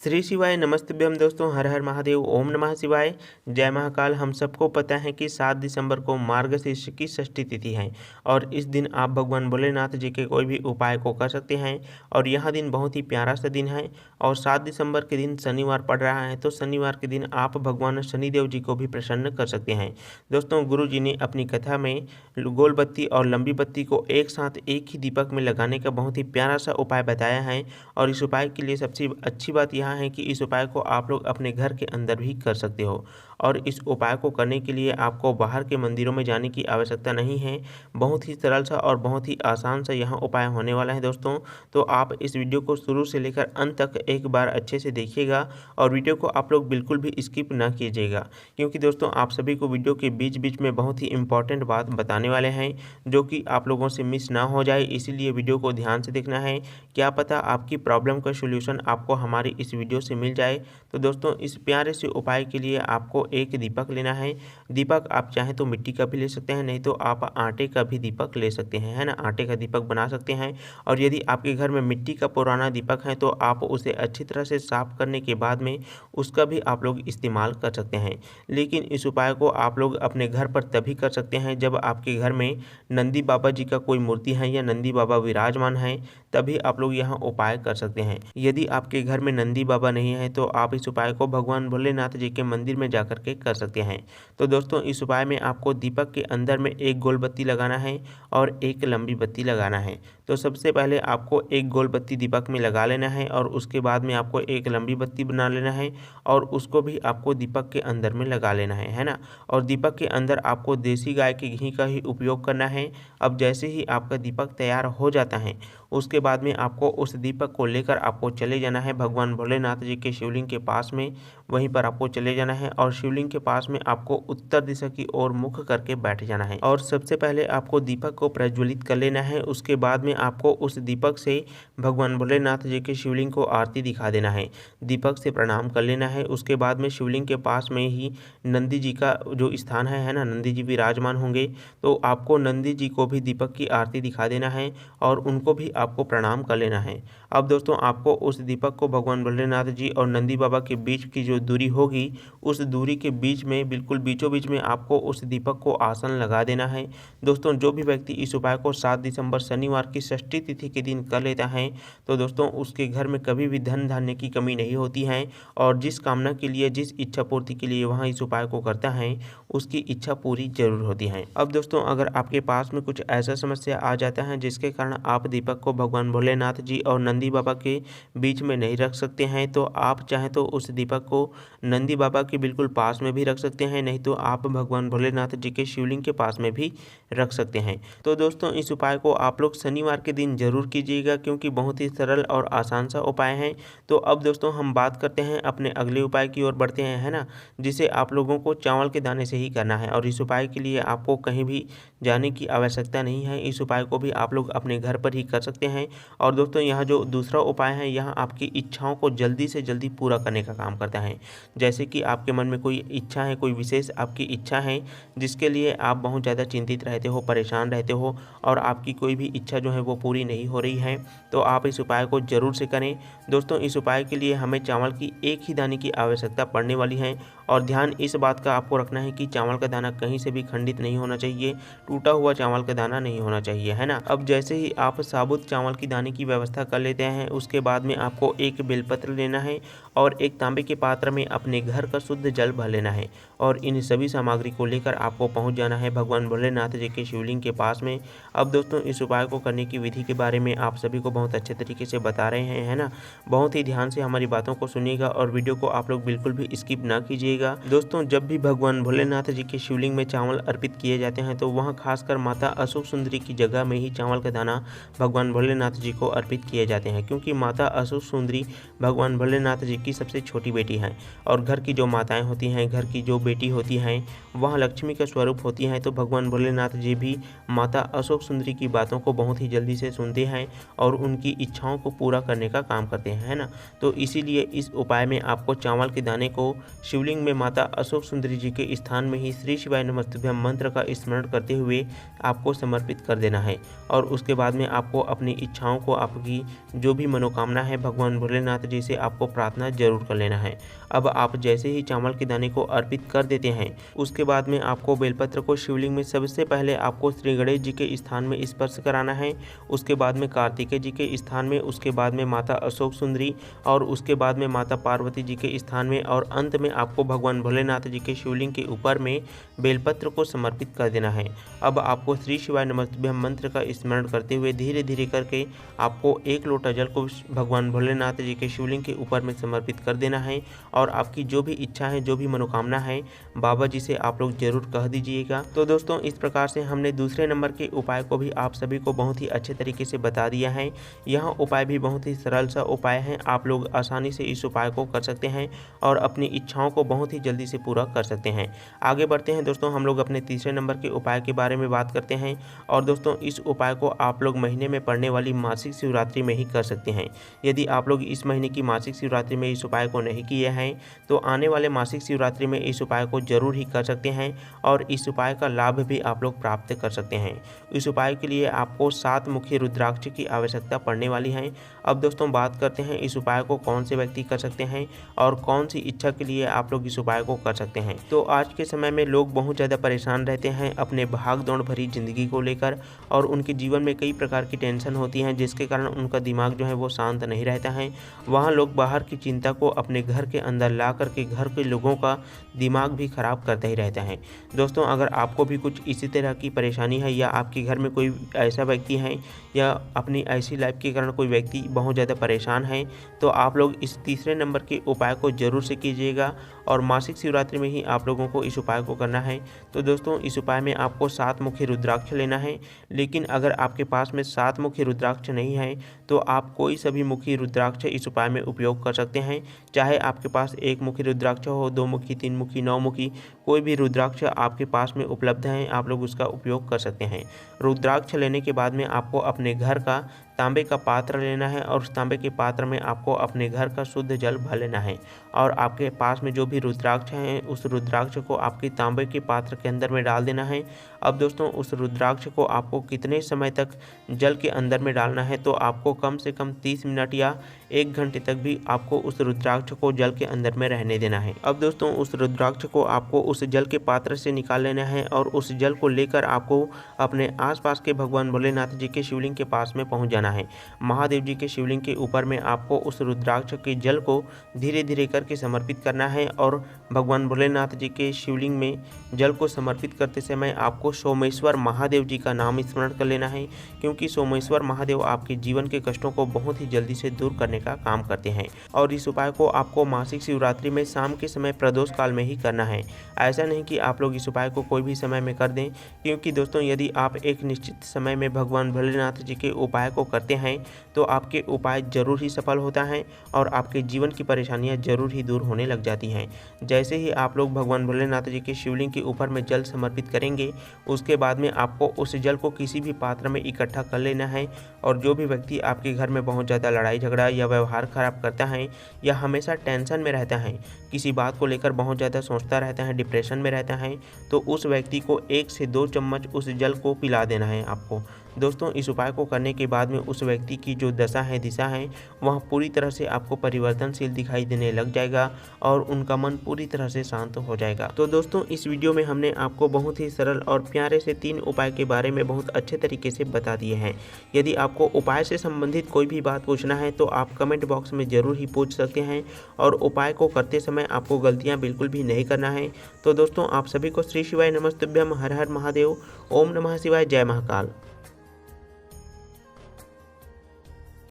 श्री शिवाय नमस्तभ्यम दोस्तों, हर हर महादेव, ओम नमः शिवाय, जय महाकाल। हम सबको पता है कि 7 दिसंबर को मार्गशीर्ष की षष्ठी तिथि है और इस दिन आप भगवान भोलेनाथ जी के कोई भी उपाय को कर सकते हैं और यह दिन बहुत ही प्यारा सा दिन है। और 7 दिसंबर के दिन शनिवार पड़ रहा है, तो शनिवार के दिन आप भगवान शनिदेव जी को भी प्रसन्न कर सकते हैं। दोस्तों, गुरु जी ने अपनी कथा में गोल बत्ती और लंबी बत्ती को एक साथ एक ही दीपक में लगाने का बहुत ही प्यारा सा उपाय बताया है। और इस उपाय के लिए सबसे अच्छी बात यह है कि इस उपाय को आप लोग अपने घर के अंदर भी कर सकते हो और इस उपाय को करने के लिए आपको बाहर के मंदिरों में जाने की आवश्यकता नहीं है। बहुत ही सरल सा और बहुत ही आसान सा यह उपाय होने वाला है दोस्तों। तो आप इस वीडियो को शुरू से लेकर अंत तक एक बार अच्छे से देखिएगा और वीडियो को आप लोग बिल्कुल भी स्किप ना कीजिएगा, क्योंकि दोस्तों आप सभी को वीडियो के बीच बीच में बहुत ही इंपॉर्टेंट बात बताने वाले हैं जो कि आप लोगों से मिस ना हो जाए, इसीलिए वीडियो को ध्यान से देखना है। क्या पता आपकी प्रॉब्लम का सोल्यूशन आपको हमारी इस वीडियो से मिल जाए। तो दोस्तों, इस प्यारे से उपाय के लिए आपको एक दीपक लेना है। दीपक आप चाहें तो मिट्टी का भी ले सकते हैं, नहीं तो आप आटे का भी दीपक ले सकते हैं, है ना। आटे का दीपक बना सकते हैं। और यदि आपके घर में मिट्टी का पुराना दीपक है तो आप उसे अच्छी तरह से साफ करने के बाद में उसका भी आप लोग इस्तेमाल कर सकते हैं। लेकिन इस उपाय को आप लोग अपने घर पर तभी कर सकते हैं जब आपके घर में नंदी बाबा जी का कोई मूर्ति है या नंदी बाबा विराजमान है, तभी आप लोग यह उपाय कर सकते हैं। यदि आपके घर में नंदी बाबा नहीं है तो आप इस उपाय को भगवान भोलेनाथ जी के मंदिर में जाकर के कर सकते हैं। तो दोस्तों, इस उपाय में आपको दीपक के अंदर में एक गोल बत्ती लगाना है और एक लंबी बत्ती लगाना है। तो सबसे पहले आपको एक गोल बत्ती दीपक में लगा लेना है और उसके बाद में आपको एक लंबी बत्ती बना लेना है और उसको भी आपको दीपक के अंदर में लगा लेना है ना। और दीपक के अंदर आपको देसी गाय के घी का ही उपयोग करना है। अब जैसे ही आपका दीपक तैयार हो जाता है उसके बाद में आपको उस दीपक को लेकर आपको चले जाना है भगवान भोलेनाथ जी के शिवलिंग के पास में। वहीं पर आपको चले जाना है और शिवलिंग के पास में आपको उत्तर दिशा की ओर मुख करके बैठ जाना है और सबसे पहले आपको दीपक को प्रज्वलित कर लेना है। उसके बाद में आपको उस दीपक से भगवान भोलेनाथ जी के शिवलिंग को आरती दिखा देना है, दीपक से प्रणाम कर लेना है। उसके बाद में शिवलिंग के पास में ही नंदी जी का जो स्थान है ना, नंदी जी विराजमान होंगे, तो आपको नंदी जी को भी दीपक की आरती दिखा देना है और उनको भी आपको प्रणाम कर लेना है। अब दोस्तों, आपको उस दीपक को भगवान भोलेनाथ जी और नंदी बाबा के बीच की जो दूरी होगी, उस दूरी के बीच में बिल्कुल बीचों बीच में आपको उस दीपक को आसन लगा देना है। दोस्तों, जो भी व्यक्ति इस उपाय को 7 दिसंबर शनिवार की षष्ठी तिथि के दिन कर लेता है तो दोस्तों उसके घर में कभी भी धन धान्य की कमी नहीं होती है और जिस कामना के लिए, जिस इच्छा पूर्ति के लिए वहाँ इस उपाय को करता है उसकी इच्छा पूरी जरूर होती है। अब दोस्तों, अगर आपके पास में कुछ ऐसा समस्या आ जाता है जिसके कारण आप दीपक को भगवान भोलेनाथ जी और नंदी बाबा के बीच में नहीं रख सकते हैं, तो आप चाहें तो उस दीपक को नंदी बाबा के बिल्कुल पास में भी रख सकते हैं, नहीं तो आप भगवान भोलेनाथ जी के शिवलिंग के पास में भी रख सकते हैं। तो दोस्तों, इस उपाय को आप लोग शनिवार के दिन जरूर कीजिएगा, क्योंकि बहुत ही सरल और आसान सा उपाय है। तो अब दोस्तों, हम बात करते हैं अपने अगले उपाय की ओर बढ़ते हैं, है ना, जिसे आप लोगों को चावल के दाने से ही करना है। और इस उपाय के लिए आपको कहीं भी जाने की आवश्यकता नहीं है, इस उपाय को भी आप लोग अपने घर पर ही कर सकते हैं। और दोस्तों, यह जो दूसरा उपाय है यह आपकी इच्छाओं को जल्दी से जल्दी पूरा करने का काम करता है। जैसे कि आपके मन में कोई इच्छा है, कोई विशेष आपकी इच्छा है जिसके लिए आप बहुत ज़्यादा चिंतित रहते हो, परेशान रहते हो और आपकी कोई भी इच्छा जो है वो पूरी नहीं हो रही है, तो आप इस उपाय को ज़रूर से करें। दोस्तों, इस उपाय के लिए हमें चावल की एक ही दाने की आवश्यकता पड़ने वाली है और ध्यान इस बात का आपको रखना है कि चावल का दाना कहीं से भी खंडित नहीं होना चाहिए, टूटा हुआ चावल का दाना नहीं होना चाहिए, है ना। अब जैसे ही आप साबुत चावल की दाने की व्यवस्था कर लेते हैं उसके बाद में आपको एक बेलपत्र लेना है और एक तांबे के पात्र में अपने घर का शुद्ध जल भर लेना है और इन सभी सामग्री को लेकर आपको पहुंच जाना है भगवान भोलेनाथ जी के शिवलिंग के पास में। अब दोस्तों, इस उपाय को करने की विधि के बारे में आप सभी को बहुत अच्छे तरीके से बता रहे हैं, है ना। बहुत ही ध्यान से हमारी बातों को सुनिएगा और वीडियो को आप लोग बिल्कुल भी स्किप ना कीजिएगा। दोस्तों, जब भी भगवान भोलेनाथ जी के शिवलिंग में चावल अर्पित किए जाते हैं तो वहाँ खासकर माता अशोक सुंदरी की जगह में ही चावल का दाना भगवान भोलेनाथ जी को अर्पित किए जाते हैं, क्योंकि माता अशोक सुंदरी भगवान भोलेनाथ जी की सबसे छोटी बेटी हैं और घर की जो माताएं होती हैं, घर की जो बेटी होती हैं, वह लक्ष्मी का स्वरूप होती हैं। तो भगवान भोलेनाथ जी भी माता अशोक सुंदरी की बातों को बहुत ही जल्दी से सुनते हैं और उनकी इच्छाओं को पूरा करने का काम करते हैं, है ना। तो इसीलिए इस उपाय में आपको चावल के दाने को शिवलिंग में माता अशोक सुंदरी जी के स्थान में ही श्री शिवाय नमस्तुभ्यम मंत्र का स्मरण करते हुए आपको समर्पित कर देना है और उसके बाद में आपको अपनी इच्छाओं को, आपकी जो भी मनोकामना है भगवान भोलेनाथ जी से आपको प्रार्थना जरूर कर लेना है। अब आप जैसे ही चावल के दाने को अर्पित कर देते हैं, उसके बाद में आपको बेलपत्र को शिवलिंग में सबसे पहले आपको श्री गणेश जी के स्थान में स्पर्श कराना है, उसके बाद में कार्तिकेय जी के स्थान में, उसके बाद में माता अशोक सुंदरी और उसके बाद में माता पार्वती जी के स्थान में, और अंत में आपको भगवान भोलेनाथ जी के शिवलिंग के ऊपर में बेलपत्र को समर्पित कर देना है। अब आपको श्री शिवाय नमस्तुभ्यम मंत्र का स्मरण करते हुए धीरे धीरे करके आपको 1 लोटा जल को भगवान भोलेनाथ जी के शिवलिंग के ऊपर में समर्पित कर देना है और आपकी जो भी इच्छा है, जो भी मनोकामना है, बाबा जी से आप लोग जरूर कह दीजिएगा। तो दोस्तों, इस प्रकार से हमने दूसरे नंबर के उपाय को भी आप सभी को बहुत ही अच्छे तरीके से बता दिया है। यह उपाय भी बहुत ही सरल सा उपाय है, आप लोग आसानी से इस उपाय को कर सकते हैं और अपनी इच्छाओं को बहुत ही जल्दी से पूरा कर सकते हैं। आगे बढ़ते हैं दोस्तों, हम लोग अपने तीसरे नंबर के उपाय के बारे में बात करते हैं। और दोस्तों, इस उपाय को आप लोग महीने में पड़ने वाली मासिक शिवरात्रि में ही कर सकते हैं। यदि आप लोग इस महीने की मासिक शिवरात्रि में इस उपाय को नहीं किए हैं तो आने वाले मासिक शिवरात्रि में इस उपाय को जरूर ही कर सकते हैं और इस उपाय का लाभ भी आप लोग प्राप्त कर सकते हैं। इस उपाय के लिए आपको 7 मुखी रुद्राक्ष की आवश्यकता पड़ने वाली है। अब दोस्तों, बात करते हैं इस उपाय को कौन से व्यक्ति कर सकते हैं और कौन सी इच्छा के लिए आप लोग इस उपाय को कर सकते हैं। तो आज के समय में लोग बहुत ज़्यादा परेशान रहते हैं अपने भाग दौड़ भरी जिंदगी को लेकर और उनके जीवन में कई प्रकार की टेंशन होती हैं, जिसके कारण उनका दिमाग जो है वो शांत नहीं रहता है। वहाँ लोग बाहर की चिंता को अपने घर के अंदर ला करके घर के लोगों का दिमाग भी खराब करता ही रहता है। दोस्तों, अगर आपको भी कुछ इसी तरह की परेशानी है या आपके घर में कोई ऐसा व्यक्ति है या अपनी ऐसी लाइफ के कारण कोई व्यक्ति बहुत ज़्यादा परेशान है, तो आप लोग इस तीसरे नंबर के उपाय को जरूर से कीजिएगा और मासिक शिवरात्रि में ही आप लोगों को इस उपाय को करना है। तो दोस्तों, इस उपाय में आपको 7 मुखी रुद्राक्ष लेना है, लेकिन अगर आपके पास में 7 मुखी रुद्राक्ष नहीं है तो आप कोई सभी मुखी रुद्राक्ष इस उपाय में उपयोग कर सकते हैं। चाहे आपके पास 1 मुखी रुद्राक्ष हो, 2 मुखी, 3 मुखी, 9 मुखी, कोई भी रुद्राक्ष आपके पास में उपलब्ध है, आप लोग उसका उपयोग कर सकते हैं। रुद्राक्ष लेने के बाद में आपको अपने घर का तांबे का पात्र लेना है और उस तांबे के पात्र में आपको अपने घर का शुद्ध जल भर लेना है और आपके पास में जो भी रुद्राक्ष हैं उस रुद्राक्ष को आपके तांबे के पात्र के अंदर में डाल देना है। अब दोस्तों, उस रुद्राक्ष को आपको कितने समय तक जल के अंदर में डालना है, तो आपको कम से कम 30 मिनट या 1 घंटे तक भी आपको उस रुद्राक्ष को जल के अंदर में रहने देना है। अब दोस्तों, उस रुद्राक्ष को आपको उस जल के पात्र से निकाल लेना है और उस जल को लेकर आपको अपने आसपास के भगवान भोलेनाथ जी के शिवलिंग के पास में पहुंच जाना है। महादेव जी के शिवलिंग के ऊपर में आपको उस रुद्राक्ष के जल को धीरे धीरे करके समर्पित करना है और भगवान भोलेनाथ जी के शिवलिंग में जल को समर्पित करते समय आपको सोमेश्वर महादेव जी का नाम स्मरण कर लेना है, क्योंकि सोमेश्वर महादेव आपके जीवन के कष्टों को बहुत ही जल्दी से दूर करने का काम करते हैं। और इस उपाय को आपको मासिक शिवरात्रि में शाम के समय प्रदोष काल में ही करना है। ऐसा नहीं कि आप लोग इस उपाय को कोई भी समय में कर दें, क्योंकि दोस्तों, यदि आप एक निश्चित समय में भगवान भोलेनाथ जी के उपाय को करते हैं तो आपके उपाय जरूर ही सफल होता है और आपके जीवन की परेशानियां जरूर ही दूर होने लग जाती हैं। जैसे ही आप लोग भगवान भोलेनाथ जी के शिवलिंग के ऊपर में जल समर्पित करेंगे, उसके बाद में आपको उस जल को किसी भी पात्र में इकट्ठा कर लेना है और जो भी व्यक्ति आपके घर में बहुत ज़्यादा लड़ाई झगड़ा या व्यवहार खराब करता है या हमेशा टेंशन में रहता है, किसी बात को लेकर बहुत ज़्यादा सोचता रहता है, डिप्रेशन में रहता है, तो उस व्यक्ति को 1 से 2 चम्मच उस जल को पिला देना है आपको। दोस्तों, इस उपाय को करने के बाद में उस व्यक्ति की जो दशा है, दिशा है, वह पूरी तरह से आपको परिवर्तनशील दिखाई देने लग जाएगा और उनका मन पूरी तरह से शांत हो जाएगा। तो दोस्तों, इस वीडियो में हमने आपको बहुत ही सरल और प्यारे से 3 उपाय के बारे में बहुत अच्छे तरीके से बता दिए हैं। यदि आपको उपाय से संबंधित कोई भी बात पूछना है तो आप कमेंट बॉक्स में ज़रूर ही पूछ सकते हैं और उपाय को करते समय आपको गलतियाँ बिल्कुल भी नहीं करना है। तो दोस्तों, आप सभी को श्री शिवाय नमस्तुभ्यम, हर हर महादेव, ओम नमः शिवाय, जय महाकाल।